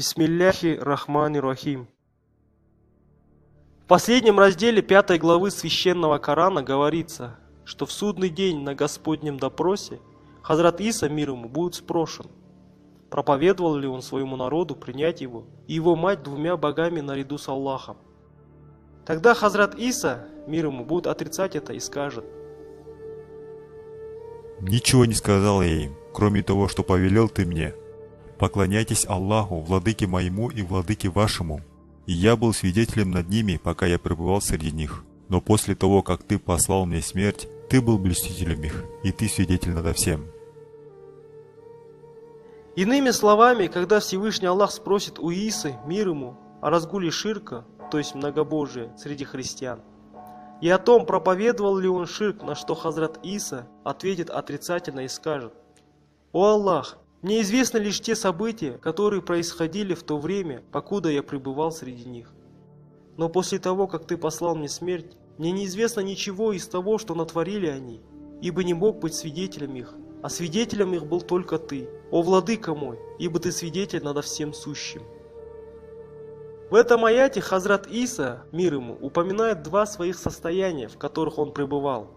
Бисмилляхи рахмани рахим. В последнем разделе 5 главы Священного Корана говорится, что в судный день на Господнем допросе Хазрат Иса, мир ему, будет спрошен, проповедовал ли он своему народу принять его и его мать двумя богами наряду с Аллахом. Тогда Хазрат Иса, мир ему, будет отрицать это и скажет: «Ничего не сказал я им, кроме того, что повелел ты мне. Поклоняйтесь Аллаху, владыке моему и владыке вашему. И я был свидетелем над ними, пока я пребывал среди них. Но после того, как ты послал мне смерть, ты был блюстителем их, и ты свидетель надо всем». Иными словами, когда Всевышний Аллах спросит у Исы, мир ему, о разгуле ширка, то есть многобожия, среди христиан, и о том, проповедовал ли он ширк, на что Хазрат Иса ответит отрицательно и скажет: «О Аллах, мне известны лишь те события, которые происходили в то время, покуда я пребывал среди них. Но после того, как ты послал мне смерть, мне неизвестно ничего из того, что натворили они, ибо не мог быть свидетелем их, а свидетелем их был только ты, о владыка мой, ибо ты свидетель надо всем сущим». В этом аяте Хазрат Иса, мир ему, упоминает два своих состояния, в которых он пребывал.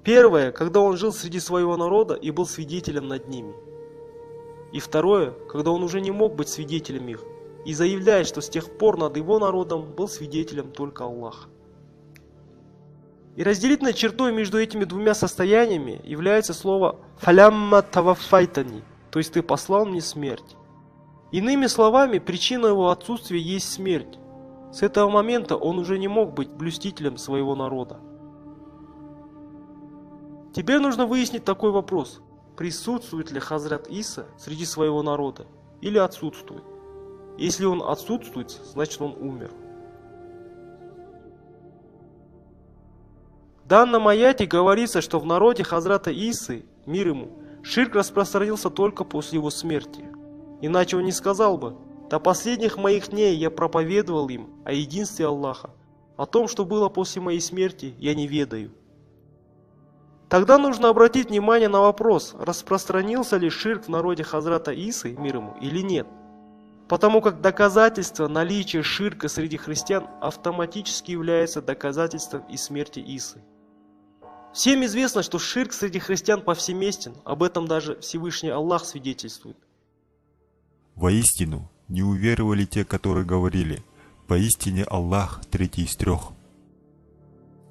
Первое, когда он жил среди своего народа и был свидетелем над ними. И второе, когда он уже не мог быть свидетелем их, и заявляет, что с тех пор над его народом был свидетелем только Аллах. И разделительной чертой между этими двумя состояниями является слово «фалямма таваффайтани», то есть «ты послал мне смерть». Иными словами, причина его отсутствия есть смерть. С этого момента он уже не мог быть блюстителем своего народа. Теперь нужно выяснить такой вопрос: присутствует ли Хазрат Иса среди своего народа или отсутствует? Если он отсутствует, значит он умер. В данном аяте говорится, что в народе Хазрата Исы, мир ему, ширк распространился только после его смерти. Иначе он не сказал бы: «До последних моих дней я проповедовал им о единстве Аллаха, о том, что было после моей смерти, я не ведаю». Тогда нужно обратить внимание на вопрос, распространился ли ширк в народе Хазрата Исы, мир ему, или нет. Потому как доказательство наличия ширка среди христиан автоматически является доказательством и смерти Исы. Всем известно, что ширк среди христиан повсеместен, об этом даже Всевышний Аллах свидетельствует. Воистину, не уверовали те, которые говорили: «Поистине Аллах третий из трех».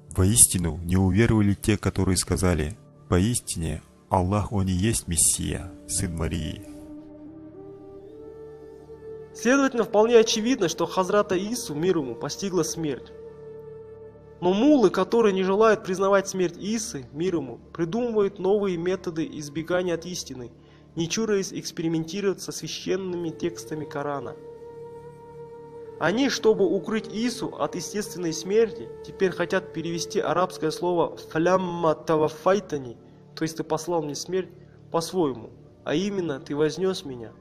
Воистину, не уверовали те, которые сказали: «Поистине Аллах, Он и есть Мессия, Сын Марии». Следовательно, вполне очевидно, что Хазрата Ису, мир ему, постигла смерть. Но муллы, которые не желают признавать смерть Исы, мир ему, придумывают новые методы избегания от истины, не чураясь экспериментировать со священными текстами Корана. Они, чтобы укрыть Ису от естественной смерти, теперь хотят перевести арабское слово «фалямма таваффайтани», то есть «ты послал мне смерть», по-своему, а именно «ты вознес меня».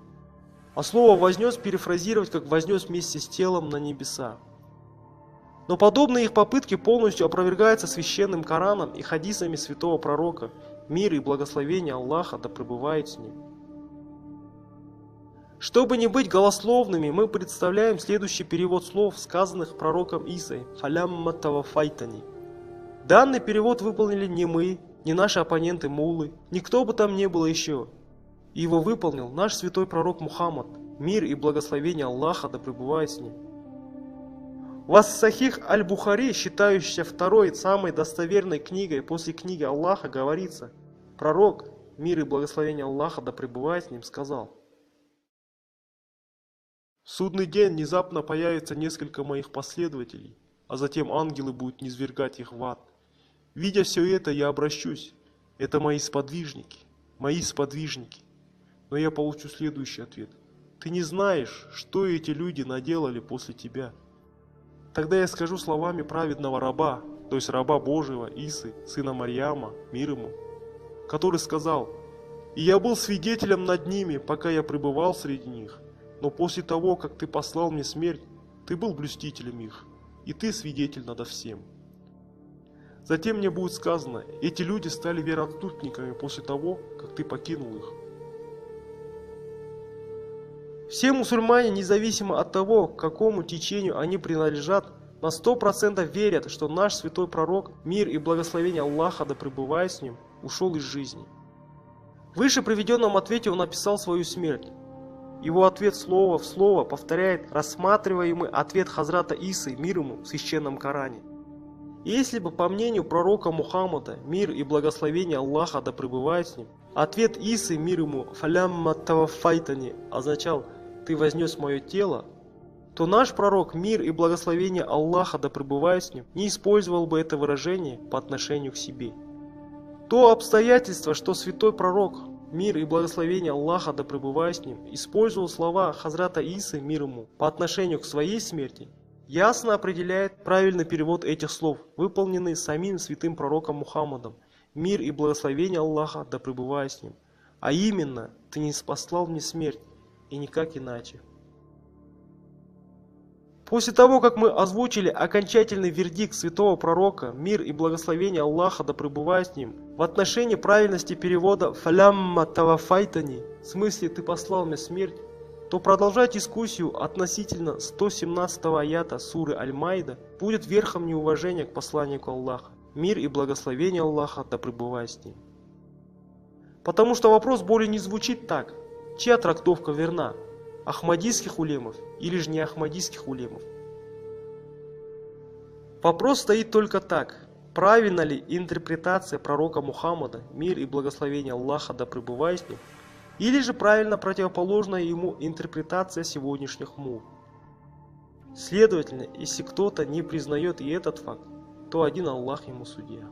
А слово «вознес» перефразировать как «вознес вместе с телом на небеса». Но подобные их попытки полностью опровергаются священным Кораном и хадисами святого пророка, мир и благословение Аллаха да пребывает с ним. Чтобы не быть голословными, мы представляем следующий перевод слов, сказанных пророком Исой: «фалямма таваффайтани». Данный перевод выполнили не мы, не наши оппоненты муллы, никто бы там не было еще. И его выполнил наш святой пророк Мухаммад, мир и благословение Аллаха да пребывает с ним. В ас-Сахих аль-Бухари, считающейся второй самой достоверной книгой после книги Аллаха, говорится: пророк, мир и благословение Аллаха да пребывает с ним, сказал: «В судный день внезапно появится несколько моих последователей, а затем ангелы будут низвергать их в ад. Видя все это, я обращусь: это мои сподвижники, мои сподвижники». Но я получу следующий ответ: «Ты не знаешь, что эти люди наделали после тебя». Тогда я скажу словами праведного раба, то есть раба Божьего Исы, сына Марьяма, мир ему, который сказал: «И я был свидетелем над ними, пока я пребывал среди них. Но после того, как ты послал мне смерть, ты был блюстителем их, и ты свидетель надо всем». Затем мне будет сказано: эти люди стали вероотступниками после того, как ты покинул их. Все мусульмане, независимо от того, к какому течению они принадлежат, на 100% верят, что наш святой пророк, мир и благословение Аллаха да пребывает с ним, ушел из жизни. В выше приведенном ответе он описал свою смерть. Его ответ слово в слово повторяет рассматриваемый ответ Хазрата Исы, мир ему, в священном Коране. И если бы, по мнению пророка Мухаммада, мир и благословение Аллаха да пребывает с ним, ответ Исы, мир ему, «Фалямма тавафайтани» означал «Ты вознес мое тело», то наш пророк, мир и благословение Аллаха да пребывает с ним, не использовал бы это выражение по отношению к себе. То обстоятельство, что святой пророк, мир и благословение Аллаха да пребывает с ним, использовал слова Хазрата Исы, мир ему, по отношению к своей смерти, ясно определяет правильный перевод этих слов, выполненный самим святым пророком Мухаммадом, мир и благословение Аллаха да пребывает с ним, а именно, ты не спаслал мне смерть, и никак иначе. После того, как мы озвучили окончательный вердикт святого пророка, мир и благословение Аллаха да пребывает с ним, в отношении правильности перевода «фалямма тавафайтани», в смысле «ты послал мне смерть», то продолжать дискуссию относительно 117 аята суры Аль-Майда будет верхом неуважения к посланнику Аллаха, мир и благословение Аллаха да пребывает с ним. Потому что вопрос более не звучит так, чья трактовка верна, ахмадийских улемов или же не ахмадийских улемов. Вопрос стоит только так: правильна ли интерпретация пророка Мухаммада, мир и благословение Аллаха да пребывает с ним, или же правильно противоположная ему интерпретация сегодняшних мул. Следовательно, если кто-то не признает и этот факт, то один Аллах ему судья.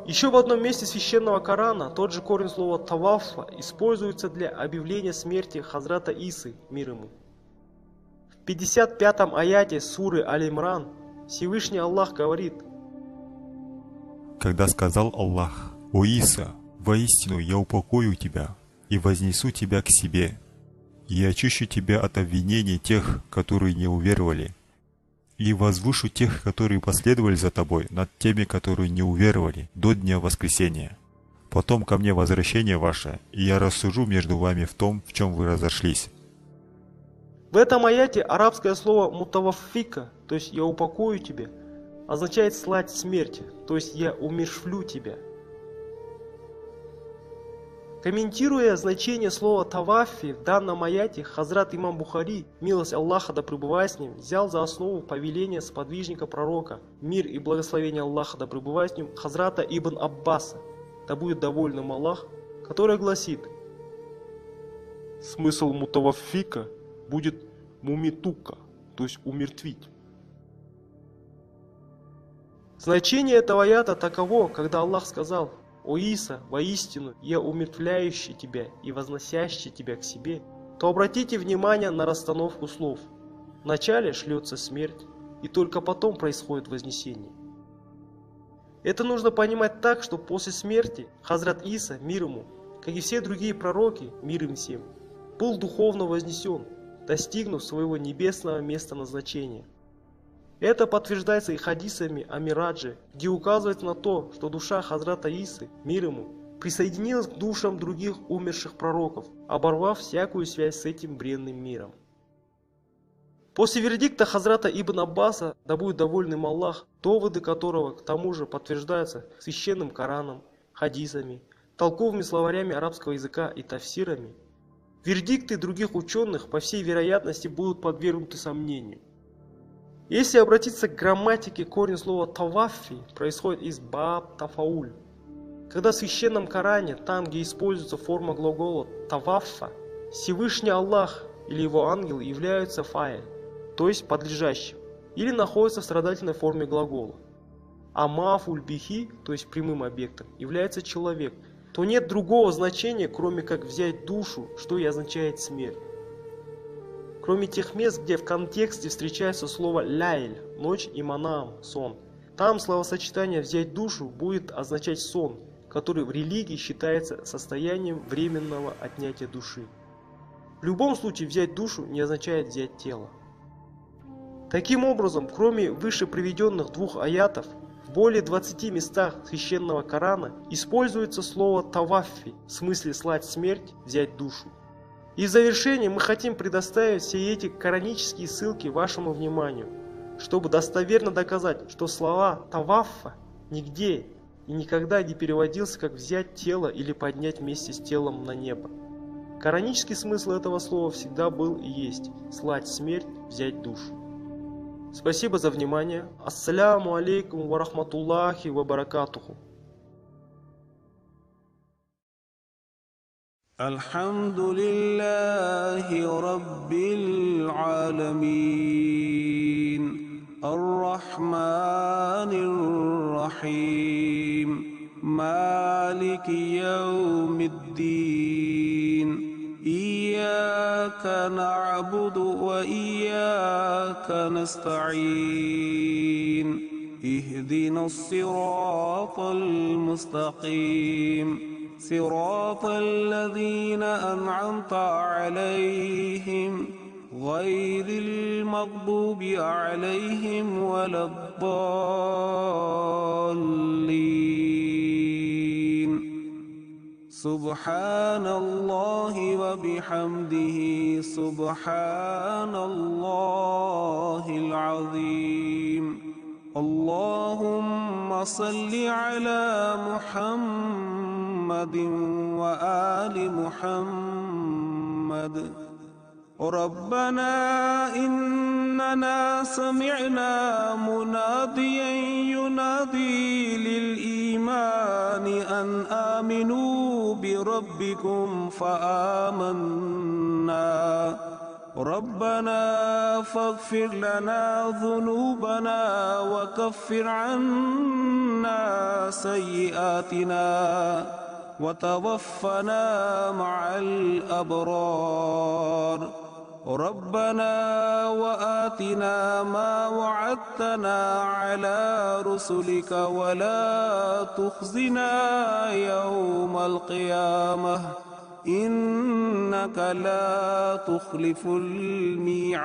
Еще в одном месте священного Корана тот же корень слова «таваффа» используется для объявления смерти Хазрата Исы, мир ему. В 55-м аяте суры Аль-Имран Всевышний Аллах говорит: Когда сказал Аллах: «О Иса, воистину я упокою тебя и вознесу тебя к себе, и очищу тебя от обвинений тех, которые не уверовали, и возвышу тех, которые последовали за тобой, над теми, которые не уверовали, до дня воскресения. Потом ко мне возвращение ваше, и я рассужу между вами в том, в чем вы разошлись». В этом аяте арабское слово «мутаваффика», то есть «я упокою тебя», означает «слать смерть», то есть «я умершвлю тебя». Комментируя значение слова «таваффи» в данном аяте, Хазрат имам Бухари, милость Аллаха да пребывает с ним, взял за основу повеление сподвижника пророка, мир и благословение Аллаха да пребывает с ним, Хазрата ибн Аббаса, да будет довольным Аллах, который гласит: смысл мутаваффика будет мумитука, то есть умертвить. Значение этого аята таково, когда Аллах сказал: «О Иса, воистину я умертвляющий тебя и возносящий тебя к себе», то обратите внимание на расстановку слов. Вначале шлется смерть, и только потом происходит вознесение. Это нужно понимать так, что после смерти Хазрат Иса, мир ему, как и все другие пророки, мир им всем, был духовно вознесен, достигнув своего небесного места назначения. Это подтверждается и хадисами о Мирадже, где указывается на то, что душа Хазрата Исы, мир ему, присоединилась к душам других умерших пророков, оборвав всякую связь с этим бренным миром. После вердикта Хазрата ибн Аббаса, да будет довольным Аллах, доводы которого к тому же подтверждаются священным Кораном, хадисами, толковыми словарями арабского языка и тафсирами, вердикты других ученых по всей вероятности будут подвергнуты сомнению. Если обратиться к грамматике, корень слова «таваффи» происходит из «бааб тафауль». Когда в священном Коране, там где используется форма глагола «таваффа», Всевышний Аллах или его ангелы являются фаиль, то есть подлежащим, или находятся в страдательной форме глагола. А мафуль бихи, то есть прямым объектом, является человек, то нет другого значения, кроме как взять душу, что и означает смерть. Кроме тех мест, где в контексте встречается слово «ляйль» – ночь и «манам» – сон. Там словосочетание «взять душу» будет означать сон, который в религии считается состоянием временного отнятия души. В любом случае взять душу не означает взять тело. Таким образом, кроме выше приведенных двух аятов, в В более 20 местах священного Корана используется слово «таваффи» в смысле «слать смерть, взять душу». И в завершение мы хотим предоставить все эти коранические ссылки вашему вниманию, чтобы достоверно доказать, что слова «таваффа» нигде и никогда не переводился как «взять тело» или «поднять вместе с телом на небо». Коранический смысл этого слова всегда был и есть «слать смерть, взять душу». Спасибо за внимание. Ассаляму алейкум ва рахматуллахи ва баракатуху. Алхамдулиллахи раббил аламин. Ар-Рахманир Рахим. Малики яумиддин. إياك نعبد وإياك نستعين اهدنا الصراط المستقيم صراط الذين أنعمت عليهم غير المغضوب عليهم ولا الضالين سبحان الله وبحمده سبحان الله العظيم اللهم صل على محمد وآل محمد ربنا إننا سمعنا مناديا ينادي للإيمان أن آمنوا بربكم فآمنا ربنا فاغفر لنا ذنوبنا وكفر عنا سيئاتنا وتوفنا مع الأبرار ربنا وآتنا ما وعدتنا على رسلك ولا تخزنا يوم القيامة إنك لا تخلف الميعاد.